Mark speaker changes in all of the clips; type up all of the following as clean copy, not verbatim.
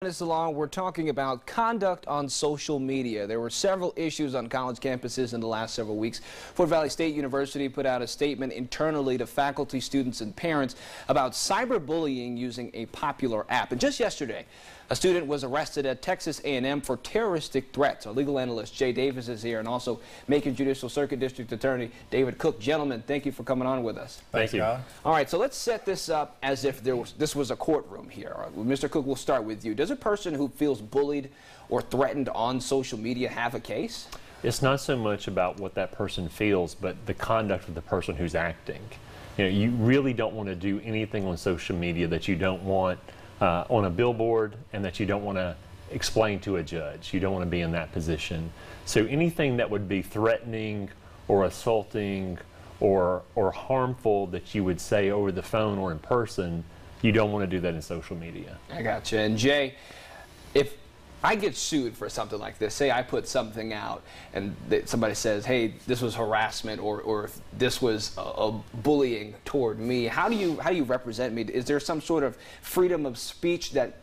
Speaker 1: This along, we're talking about conduct on social media. There were several issues on college campuses in the last several weeks. Fort Valley State University put out a statement internally to faculty, students, and parents about cyberbullying using a popular app. And just yesterday, a student was arrested at Texas A&M for terroristic threats. Our legal analyst Jay Davis is here, and also Macon Judicial Circuit District Attorney David Cook. Gentlemen, thank you for coming on with us.
Speaker 2: Thank you.
Speaker 1: All right, so let's set this up as if this was a courtroom here. Mr. Cook, we'll start with you. Does a person who feels bullied or threatened on social media have a case?
Speaker 2: It's not so much about what that person feels, but the conduct of the person who's acting. You know, you really don't want to do anything on social media that you don't want on a billboard and that you don't want to explain to a judge. You don't want to be in that position. So anything that would be threatening or assaulting or harmful that you would say over the phone or in person, you don't want to do that in social media.
Speaker 1: I got you. And Jay, if I get sued for something like this, say I put something out and somebody says, hey, this was harassment, or if this was a bullying toward me, how do you represent me? Is there some sort of freedom of speech that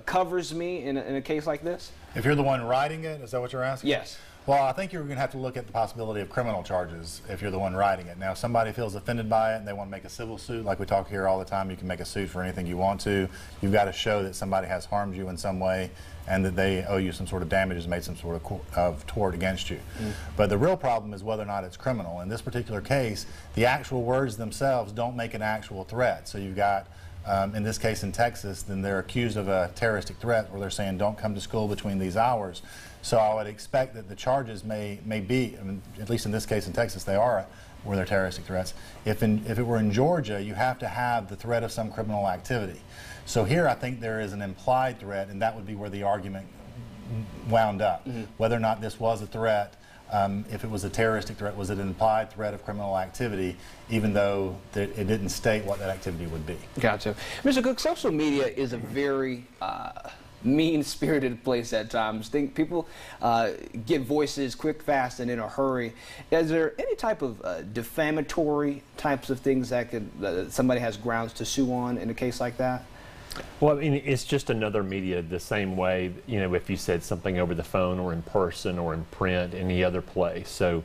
Speaker 1: covers me in a case like this?
Speaker 3: If you're the one writing it, is that what you're asking?
Speaker 1: Yes.
Speaker 3: Well, I think you're going to have to look at the possibility of criminal charges if you're the one writing it. Now, if somebody feels offended by it and they want to make a civil suit, like we talk here all the time, you can make a suit for anything you want to. You've got to show that somebody has harmed you in some way and that they owe you some sort of damages, made some sort of tort against you. But the real problem is whether or not it's criminal. In this particular case, the actual words themselves don't make an actual threat. So you've got, in this case in Texas, then they're accused of a terroristic threat where they're saying don't come to school between these hours. So I would expect that the charges may be, I mean, at least in this case in Texas, were they're terroristic threats. If it were in Georgia, you have to have the threat of some criminal activity. So here I think there is an implied threat, and that would be where the argument wound up. Whether or not this was a threat, if it was a terroristic threat, was it an implied threat of criminal activity, even though it didn't state what that activity would be.
Speaker 1: Gotcha. Mr. Cook, social media is a very mean-spirited place at times. People get voices quick, fast, and in a hurry. Is there any type of defamatory types of things that somebody has grounds to sue on in a case like that?
Speaker 2: Well, I mean, it's just another media the same way, you know, if you said something over the phone or in person or in print, any other place. So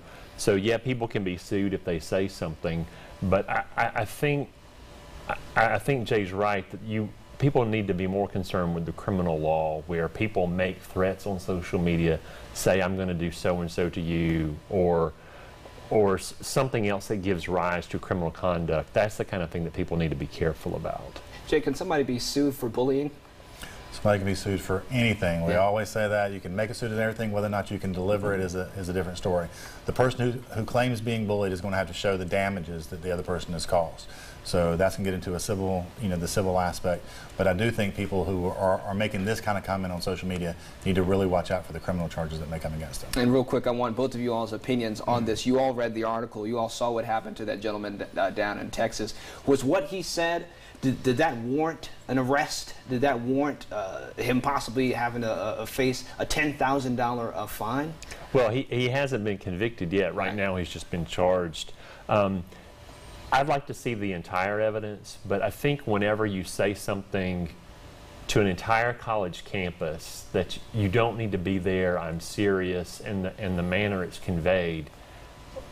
Speaker 2: yeah, people can be sued if they say something, but I think Jay's right that people need to be more concerned with the criminal law, where people make threats on social media, say I'm going to do so and so to you, or something else that gives rise to criminal conduct. That's the kind of thing that people need to be careful about.
Speaker 1: Jay, can somebody be sued for bullying?
Speaker 3: Somebody can be sued for anything. We always say that. You can make a suit and everything. Whether or not you can deliver it is a different story. The person who claims being bullied is going to have to show the damages that the other person has caused. So that's going to get into a civil, the civil aspect. But I do think people who are making this kind of comment on social media need to really watch out for the criminal charges that may come against them.
Speaker 1: And real quick, I want both of you all's opinions on this. You all read the article. You all saw what happened to that gentleman down in Texas. Was what he said, did that warrant an arrest? Did that warrant him possibly having to face a $10,000 fine?
Speaker 2: Well, he hasn't been convicted yet. Right now he's just been charged. I'd like to see the entire evidence, but I think whenever you say something to an entire college campus that you don't need to be there, I'm serious, and the manner it's conveyed,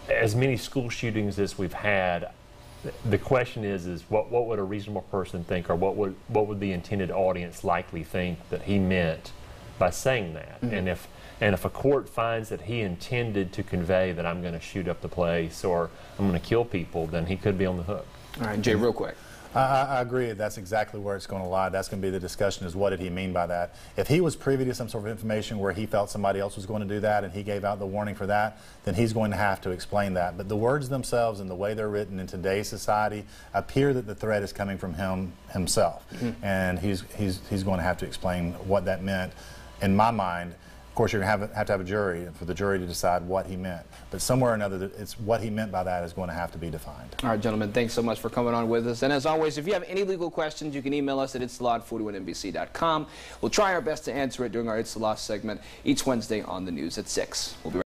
Speaker 2: as many school shootings as we've had, the question is what would a reasonable person think, or what would the intended audience likely think that he meant by saying that? And if a court finds that he intended to convey that I'm going to shoot up the place or I'm going to kill people, then he could be on the hook.
Speaker 1: All right, Jay, real quick.
Speaker 3: I agree. That's exactly where it's going to lie. That's going to be the discussion, is what did he mean by that. If he was privy to some sort of information where he felt somebody else was going to do that and he gave out the warning for that, then he's going to have to explain that. But the words themselves and the way they're written in today's society appear that the threat is coming from himself. And he's going to have to explain what that meant. In my mind, of course, you're going to have to have a jury for the jury to decide what he meant. But somewhere or another, it's what he meant by that is going to have to be defined.
Speaker 1: All right, gentlemen, thanks so much for coming on with us. And as always, if you have any legal questions, you can email us at itslaw@41nbc.com. We'll try our best to answer it during our It's the Law segment each Wednesday on the news at 6. We'll be right back.